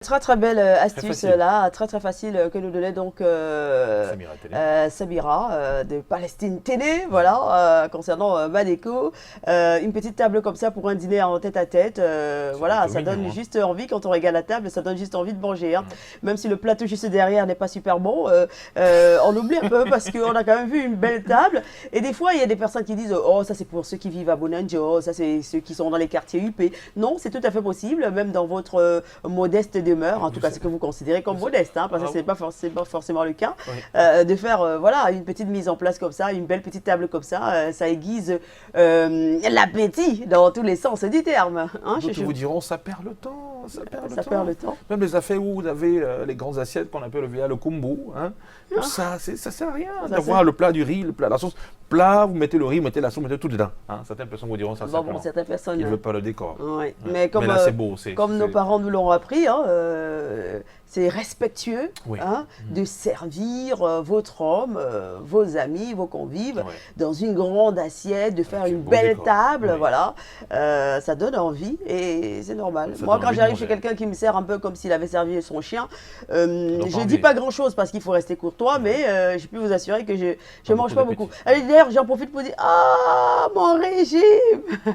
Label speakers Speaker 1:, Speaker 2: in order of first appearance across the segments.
Speaker 1: Très très belle astuce
Speaker 2: facile.
Speaker 1: là, très très facile que nous donnait donc
Speaker 2: Samira Télé.
Speaker 1: Samira de Palestine Télé, voilà, concernant Madeko. Une petite table comme ça pour un dîner en tête à tête, voilà,
Speaker 2: plutôt
Speaker 1: ça
Speaker 2: mignon,
Speaker 1: donne
Speaker 2: hein.
Speaker 1: juste envie quand on regarde la table, ça donne juste envie de manger, hein.
Speaker 2: Mm.
Speaker 1: Même si le plateau juste derrière n'est pas super bon, on oublie un peu parce qu'on a quand même vu une belle table. Et des fois, il y a des personnes qui disent oh, ça c'est pour ceux qui vivent à Bonanjo, ça c'est ceux qui sont dans les quartiers UP. Non, c'est tout à fait possible, même dans votre modeste demeure, en tout cas ce que vous considérez comme modeste, hein, parce que c'est pas forcément le cas,
Speaker 2: Oui.
Speaker 1: de faire voilà, une petite mise en place comme ça, une belle petite table comme ça, ça aiguise l'appétit dans tous les sens du terme. Hein,
Speaker 2: D'autres vous diront, ça perd le temps, ça perd le
Speaker 1: ça
Speaker 2: temps.
Speaker 1: perd le temps.
Speaker 2: Même les affaires où vous avez les grandes assiettes qu'on appelle le kumbu, hein, tout ça, ça sert à rien d'avoir le plat du riz, le plat, la sauce. Plat, vous mettez le riz, vous mettez la sauce, vous mettez tout dedans. Hein. Certaines personnes vous diront ça,
Speaker 1: Bon, certaines personnes.
Speaker 2: ils ne veulent pas le décor.
Speaker 1: Ouais.
Speaker 2: Ouais.
Speaker 1: Mais comme,
Speaker 2: là, c'est beau.
Speaker 1: comme nos parents nous l'ont appris, hein, c'est respectueux,
Speaker 2: Oui.
Speaker 1: hein, de servir votre homme, vos amis, vos convives,
Speaker 2: Oui.
Speaker 1: dans une grande assiette, de faire
Speaker 2: Avec
Speaker 1: une
Speaker 2: un beau
Speaker 1: belle
Speaker 2: décor.
Speaker 1: table,
Speaker 2: Oui.
Speaker 1: voilà. Ça donne envie et c'est normal.
Speaker 2: Ça
Speaker 1: Moi,
Speaker 2: donne
Speaker 1: quand
Speaker 2: envie de
Speaker 1: j'arrive chez
Speaker 2: manger.
Speaker 1: quelqu'un qui me sert un peu comme s'il avait servi son chien,
Speaker 2: donne
Speaker 1: je
Speaker 2: pas
Speaker 1: ne dis
Speaker 2: envie.
Speaker 1: pas grand-chose parce qu'il faut rester courtois, mais je peux vous assurer que je ne mange pas beaucoup.
Speaker 2: d'appétit.
Speaker 1: Allez, d'ailleurs, j'en profite pour dire ah, mon régime.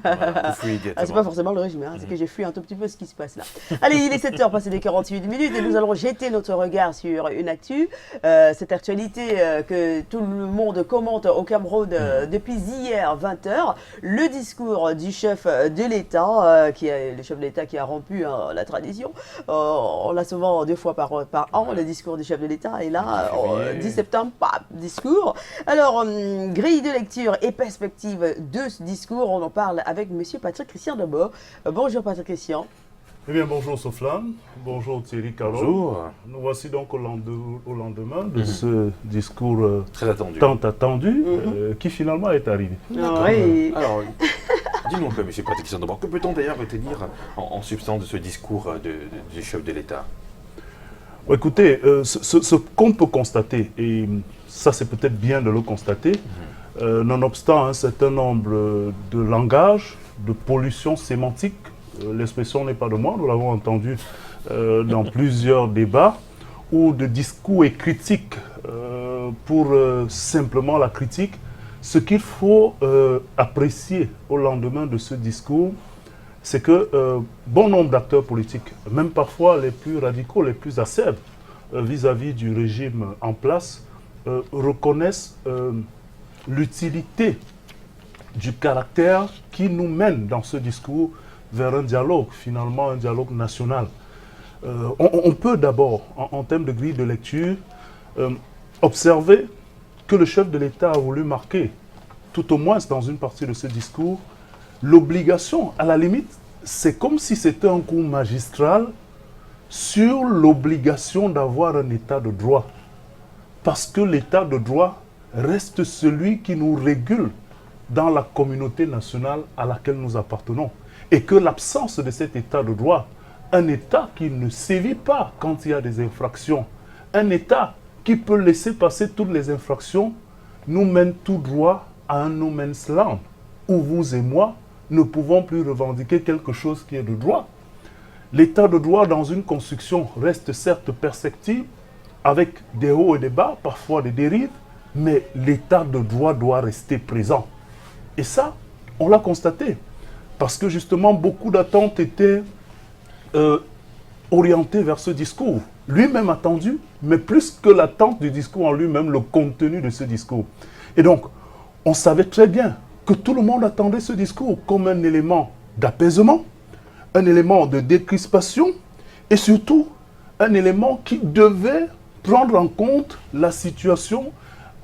Speaker 2: Voilà, vous fuyez
Speaker 1: Ah, c'est
Speaker 2: directement.
Speaker 1: pas forcément le régime, hein, c'est que j'ai fui un tout petit peu ce qui se passe là. Allez, il est 7h passé des 48 minutes et nous allons jeter notre regard sur une actu. Cette actualité que tout le monde commente au Cameroun depuis hier 20h. Le discours du chef de l'État, qui est le chef de l'État qui a rompu la tradition. On l'a souvent 2 fois par an, le discours du chef de l'État. Et là, 10 septembre, paf, discours. Alors, grille de lecture et perspective de ce discours, on en parle avec monsieur Patrick Christian d'abord. Bonjour Patrick Christian.
Speaker 3: Eh bien, bonjour Soflan, bonjour Thierry Caro.
Speaker 2: Bonjour.
Speaker 3: Nous voici donc au lendemain de ce discours
Speaker 2: Très attendu.
Speaker 3: tant attendu, qui finalement est arrivé.
Speaker 1: Oui.
Speaker 2: Alors, dis-nous un peu, M. Patrick Christian, que peut-on d'ailleurs retenir en substance de ce discours du chef de l'État?
Speaker 3: Écoutez, ce qu'on peut constater, et ça c'est peut-être bien de le constater, nonobstant un certain nombre de langages, de pollution sémantique, l'expression n'est pas de moi, nous l'avons entendu dans plusieurs débats, ou de discours et critiques pour simplement la critique. Ce qu'il faut apprécier au lendemain de ce discours, c'est que bon nombre d'acteurs politiques, même parfois les plus radicaux, les plus acerbes vis-à-vis du régime en place, reconnaissent l'utilité du caractère qui nous mène dans ce discours vers un dialogue, finalement un dialogue national. On peut d'abord, en termes de grille de lecture, observer que le chef de l'État a voulu marquer, tout au moins dans une partie de ce discours, l'obligation, à la limite, c'est comme si c'était un cours magistral sur l'obligation d'avoir un état de droit. Parce que l'état de droit reste celui qui nous régule dans la communauté nationale à laquelle nous appartenons. Et que l'absence de cet état de droit, un état qui ne sévit pas quand il y a des infractions, un état qui peut laisser passer toutes les infractions, nous mène tout droit à un no man's land, où vous et moi ne pouvons plus revendiquer quelque chose qui est de droit. L'état de droit dans une construction reste certes perceptible, avec des hauts et des bas, parfois des dérives, mais l'état de droit doit rester présent. Et ça, on l'a constaté, parce que justement, beaucoup d'attentes étaient orientées vers ce discours, lui-même attendu, mais plus que l'attente du discours en lui-même, le contenu de ce discours. Et donc, on savait très bien que tout le monde attendait ce discours comme un élément d'apaisement, un élément de décrispation, et surtout, un élément qui devait prendre en compte la situation,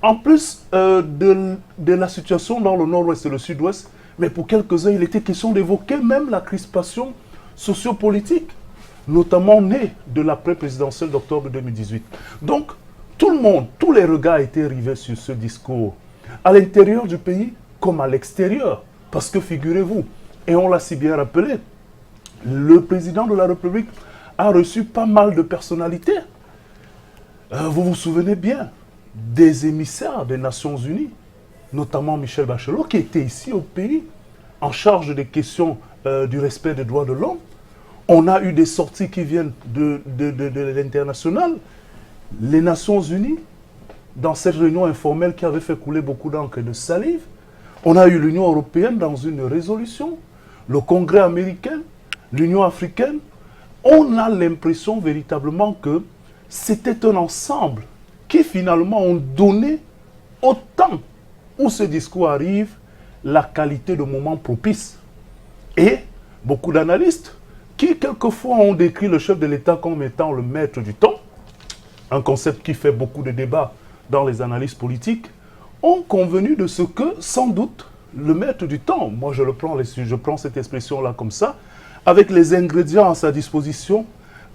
Speaker 3: en plus de la situation dans le nord-ouest et le sud-ouest, mais pour quelques-uns, il était question d'évoquer même la crispation sociopolitique, notamment née de l'après-présidentielle d'octobre 2018. Donc, tout le monde, tous les regards étaient rivés sur ce discours, à l'intérieur du pays comme à l'extérieur. Parce que figurez-vous, et on l'a si bien rappelé, le président de la République a reçu pas mal de personnalités. Vous vous souvenez bien des émissaires des Nations Unies, notamment Michel Bachelot, qui était ici au pays, en charge des questions du respect des droits de l'homme. On a eu des sorties qui viennent de l'international. Les Nations Unies, dans cette réunion informelle qui avait fait couler beaucoup d'encre et de salive. On a eu l'Union européenne dans une résolution, le Congrès américain, l'Union africaine. On a l'impression véritablement que c'était un ensemble qui finalement ont donné au temps où ce discours arrive la qualité de moment propice. Et beaucoup d'analystes qui quelquefois ont décrit le chef de l'État comme étant le maître du temps, un concept qui fait beaucoup de débats dans les analyses politiques, ont convenu de ce que, sans doute, le maître du temps, moi je prends cette expression-là comme ça, avec les ingrédients à sa disposition,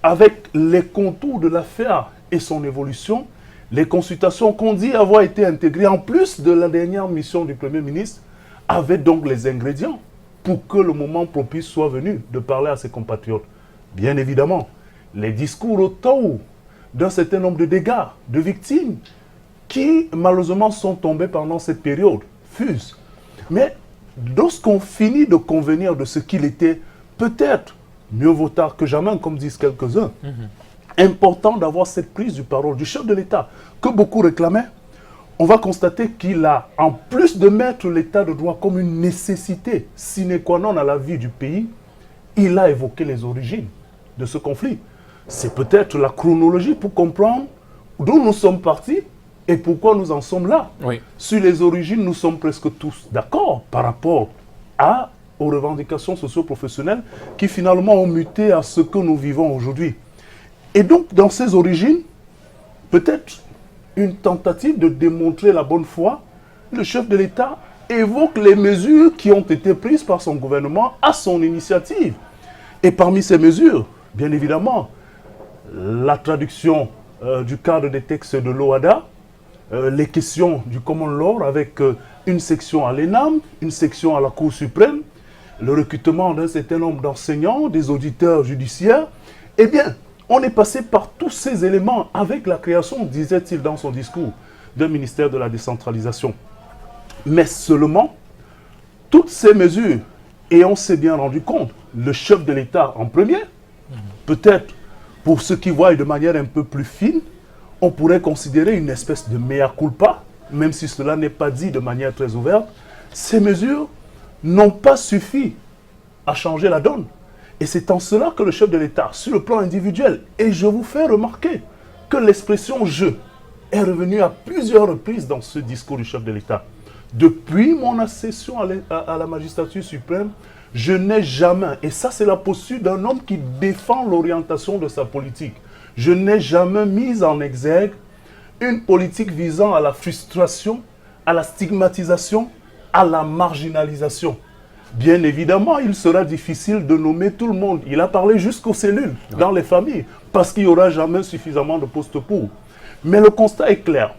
Speaker 3: avec les contours de l'affaire et son évolution, les consultations qu'on dit avoir été intégrées en plus de la dernière mission du Premier ministre, avaient donc les ingrédients pour que le moment propice soit venu de parler à ses compatriotes. Bien évidemment, les discours autour d'un certain nombre de dégâts, de victimes, qui malheureusement sont tombés pendant cette période, fusent. Mais lorsqu'on finit de convenir de ce qu'il était, peut-être mieux vaut tard que jamais, comme disent quelques-uns, important d'avoir cette prise de parole du chef de l'État que beaucoup réclamaient. On va constater qu'il a, en plus de mettre l'État de droit comme une nécessité sine qua non à la vie du pays, il a évoqué les origines de ce conflit. C'est peut-être la chronologie pour comprendre d'où nous sommes partis et pourquoi nous en sommes là.
Speaker 2: Oui.
Speaker 3: Sur les origines, nous sommes presque tous d'accord par rapport aux revendications socio-professionnelles qui finalement ont muté à ce que nous vivons aujourd'hui. Et donc, dans ces origines, peut-être une tentative de démontrer la bonne foi, le chef de l'État évoque les mesures qui ont été prises par son gouvernement à son initiative. Et parmi ces mesures, bien évidemment, la traduction du cadre des textes de l'OHADA, les questions du common law avec une section à l'ENAM, une section à la Cour suprême, le recrutement d'un certain nombre d'enseignants, des auditeurs judiciaires, eh bien, on est passé par tous ces éléments avec la création, disait-il dans son discours, d'un ministère de la décentralisation. Mais seulement, toutes ces mesures, et on s'est bien rendu compte, le chef de l'État en premier, peut-être pour ceux qui voient de manière un peu plus fine, on pourrait considérer une espèce de mea culpa, même si cela n'est pas dit de manière très ouverte, ces mesures n'ont pas suffi à changer la donne. Et c'est en cela que le chef de l'État, sur le plan individuel, et je vous fais remarquer que l'expression « je » est revenue à plusieurs reprises dans ce discours du chef de l'État. Depuis mon accession à la magistrature suprême, je n'ai jamais, et ça c'est la posture d'un homme qui défend l'orientation de sa politique, je n'ai jamais mis en exergue une politique visant à la frustration, à la stigmatisation, à la marginalisation. Bien évidemment, il sera difficile de nommer tout le monde. Il a parlé jusqu'aux cellules, dans les familles, parce qu'il n'y aura jamais suffisamment de postes pour. Mais le constat est clair.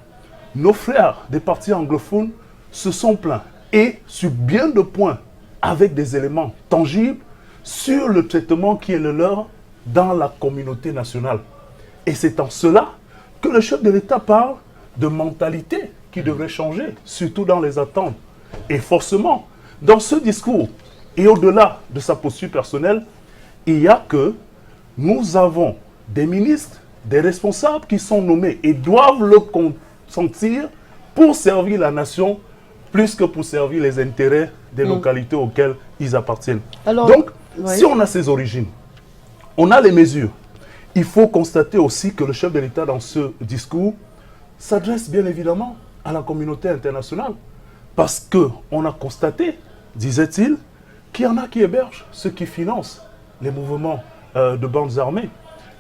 Speaker 3: Nos frères des partis anglophones se sont plaints, et sur bien de points, avec des éléments tangibles, sur le traitement qui est le leur dans la communauté nationale. Et c'est en cela que le chef de l'État parle de mentalité qui devrait changer, surtout dans les attentes. Et forcément, dans ce discours, et au-delà de sa posture personnelle, il y a que nous avons des ministres, des responsables qui sont nommés et doivent le consentir pour servir la nation plus que pour servir les intérêts des localités auxquelles ils appartiennent. Alors, donc, si on a ces origines, on a les mesures, il faut constater aussi que le chef de l'État dans ce discours s'adresse bien évidemment à la communauté internationale. Parce qu'on a constaté, disait-il, qu'il y en a qui hébergent ceux qui financent les mouvements de bandes armées.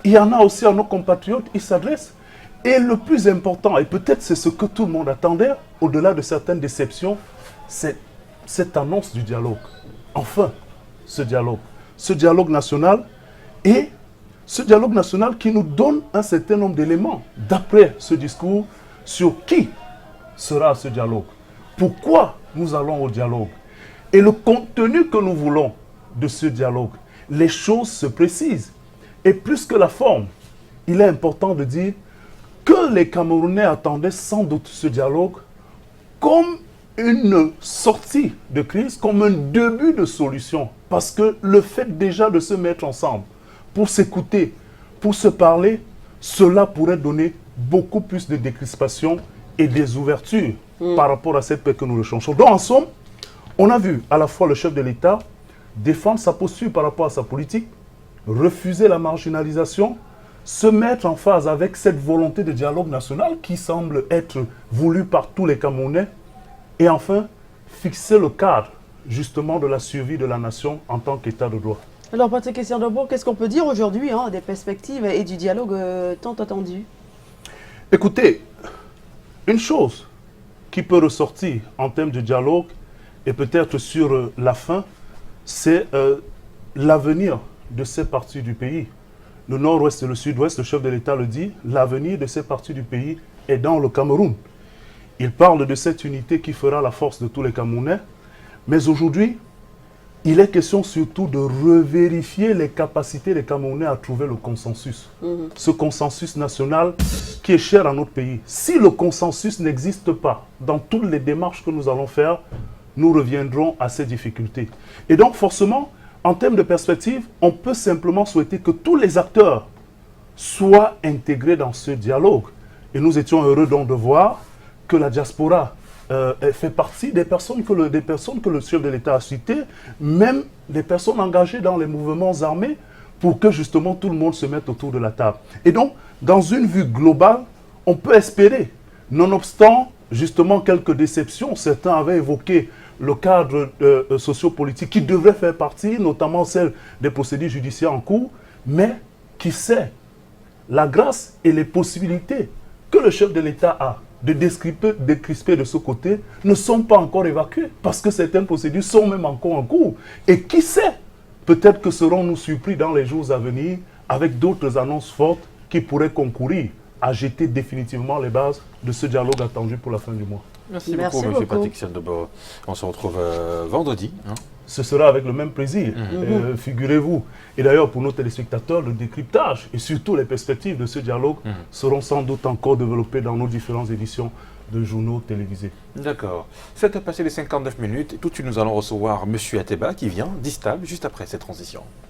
Speaker 3: Il y en a aussi à nos compatriotes, ils s'adressent. Et le plus important, et peut-être c'est ce que tout le monde attendait, au-delà de certaines déceptions, c'est cette annonce du dialogue. Enfin, ce dialogue national, et ce dialogue national qui nous donne un certain nombre d'éléments, d'après ce discours, sur qui sera ce dialogue. Pourquoi nous allons au dialogue? Et le contenu que nous voulons de ce dialogue, les choses se précisent. Et plus que la forme, il est important de dire que les Camerounais attendaient sans doute ce dialogue comme une sortie de crise, comme un début de solution. Parce que le fait déjà de se mettre ensemble, pour s'écouter, pour se parler, cela pourrait donner beaucoup plus de décrispation et des ouvertures par rapport à cette paix que nous recherchons. Donc en somme, on a vu à la fois le chef de l'État défendre sa posture par rapport à sa politique, refuser la marginalisation, se mettre en phase avec cette volonté de dialogue national qui semble être voulue par tous les Camerounais, et enfin fixer le cadre justement de la survie de la nation en tant qu'État de droit.
Speaker 1: Alors, Patrick Essien-Debourg, qu'est-ce qu'on peut dire aujourd'hui des perspectives et du dialogue tant attendu?
Speaker 3: Écoutez, une chose qui peut ressortir en termes de dialogue et peut-être sur la fin, c'est l'avenir de ces parties du pays. Le nord-ouest et le sud-ouest, le chef de l'État le dit, l'avenir de ces parties du pays est dans le Cameroun. Il parle de cette unité qui fera la force de tous les Camerounais, mais aujourd'hui, il est question surtout de revérifier les capacités des Camerounais à trouver le consensus. Ce consensus national qui est cher à notre pays. Si le consensus n'existe pas dans toutes les démarches que nous allons faire, nous reviendrons à ces difficultés. Et donc forcément, en termes de perspective, on peut simplement souhaiter que tous les acteurs soient intégrés dans ce dialogue. Et nous étions heureux donc de voir que la diaspora fait partie des personnes que le chef de l'État a citées, même des personnes engagées dans les mouvements armés, pour que justement tout le monde se mette autour de la table. Et donc, dans une vue globale, on peut espérer, nonobstant justement quelques déceptions, certains avaient évoqué le cadre sociopolitique qui devrait faire partie, notamment celle des procédures judiciaires en cours, mais qui sait la grâce et les possibilités que le chef de l'État a de décrisper de ce côté ne sont pas encore évacuées, parce que certaines procédures sont même encore en cours. Et qui sait, peut-être que serons-nous surpris dans les jours à venir avec d'autres annonces fortes qui pourraient concourir à jeter définitivement les bases de ce dialogue attendu pour la fin du mois.
Speaker 2: Merci beaucoup, M. Patrick Essien-Debourg. On se retrouve vendredi.
Speaker 3: Ce sera avec le même plaisir, figurez-vous. Et d'ailleurs, pour nos téléspectateurs, le décryptage et surtout les perspectives de ce dialogue seront sans doute encore développées dans nos différentes éditions de journaux télévisés.
Speaker 2: D'accord. C'est passé les 59 minutes. Tout de suite, nous allons recevoir M. Ateba qui vient d'Istable juste après cette transition.